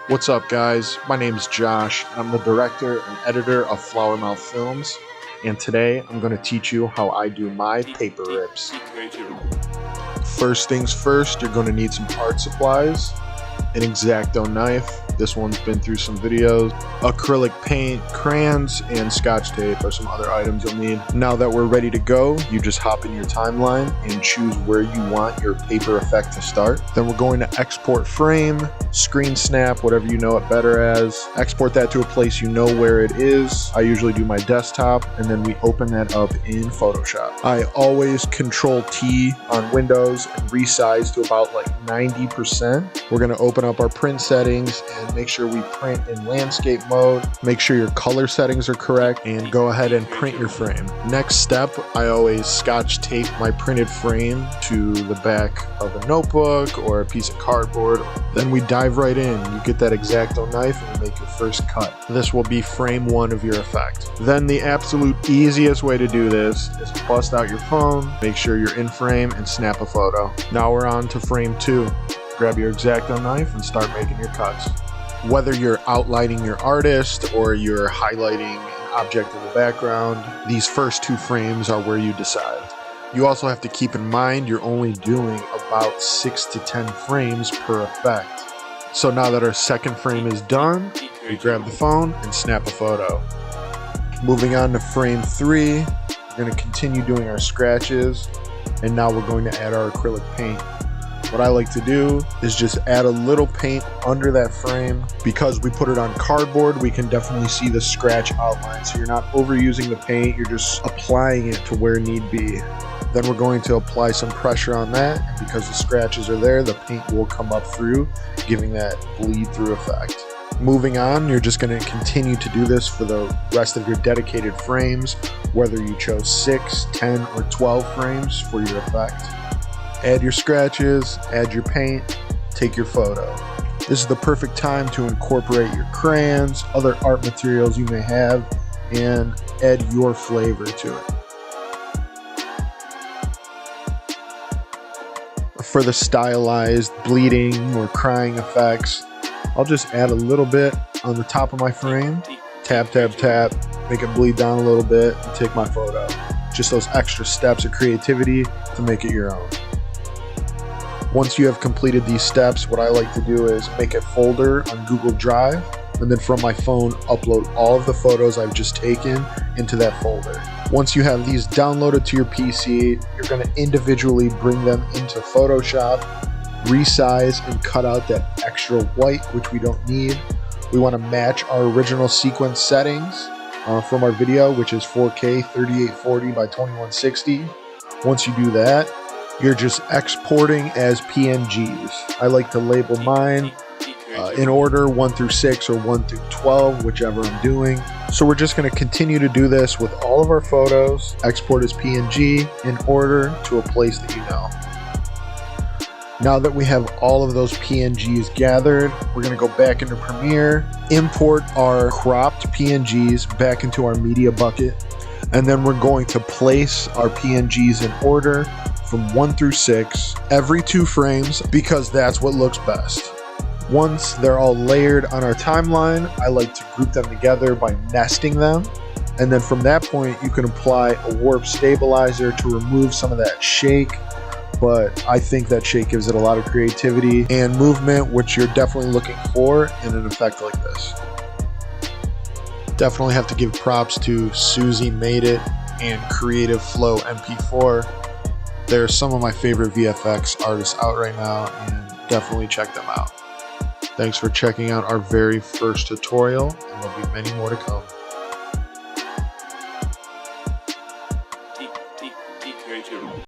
What's up, guys? My name is Josh. I'm the director and editor of Flowermouthfilms, and today I'm going to teach you how I do my paper rips. First things first, you're going to need some art supplies, an X-Acto knife. This one's been through some videos. Acrylic paint, crayons, and scotch tape are some other items you'll need. Now that we're ready to go, you just hop in your timeline and choose where you want your paper effect to start. Then we're going to export frame, screen snap, whatever you know it better as. Export that to a place you know where it is. I usually do my desktop, and then we open that up in Photoshop. I always Control T on Windows and resize to about like 90%. We're gonna open up our print settings and make sure we print in landscape mode. Make sure your color settings are correct and go ahead and print your frame. Next step, I always scotch tape my printed frame to the back of a notebook or a piece of cardboard. Then we dive right in. You get that X-Acto knife and make your first cut. This will be frame one of your effect. Then the absolute easiest way to do this is bust out your phone, make sure you're in frame, and snap a photo. Now we're on to frame two. Grab your X-Acto knife and start making your cuts. Whether you're outlining your artist or you're highlighting an object in the background, these first two frames are where you decide. You also have to keep in mind you're only doing about 6 to 10 frames per effect. So now that our second frame is done, we grab the phone and snap a photo. Moving on to frame three, we're going to continue doing our scratches, and now we're going to add our acrylic paint. What I like to do is just add a little paint under that frame. Because we put it on cardboard, we can definitely see the scratch outline. So you're not overusing the paint, you're just applying it to where need be. Then we're going to apply some pressure on that, and because the scratches are there, the paint will come up through, giving that bleed through effect. Moving on, you're just going to continue to do this for the rest of your dedicated frames, whether you chose 6, 10, or 12 frames for your effect. Add your scratches, add your paint, take your photo. This is the perfect time to incorporate your crayons, other art materials you may have, and add your flavor to it. For the stylized bleeding or crying effects, I'll just add a little bit on the top of my frame, tap, tap, tap, make it bleed down a little bit, and take my photo. Just those extra steps of creativity to make it your own. Once you have completed these steps, what I like to do is make a folder on Google Drive, and then from my phone, upload all of the photos I've just taken into that folder. Once you have these downloaded to your PC, you're going to individually bring them into Photoshop, resize and cut out that extra white, which we don't need. We want to match our original sequence settings from our video, which is 4K 3840 by 2160. Once you do that, you're just exporting as PNGs. I like to label mine in order 1 through 6 or 1 through 12, whichever I'm doing. So we're just going to continue to do this with all of our photos, export as PNG in order to a place that you know. Now that we have all of those PNGs gathered, we're going to go back into Premiere, import our cropped PNGs back into our media bucket, and then we're going to place our PNGs in order from 1 through 6 every 2 frames because that's what looks best. Once they're all layered on our timeline, I like to group them together by nesting them. And then from that point, you can apply a warp stabilizer to remove some of that shake. But I think that shake gives it a lot of creativity and movement, which you're definitely looking for in an effect like this. Definitely have to give props to Susie Made It and Creative Flow MP4. They're some of my favorite VFX artists out right now, and definitely check them out. Thanks for checking out our very first tutorial, and there'll be many more to come.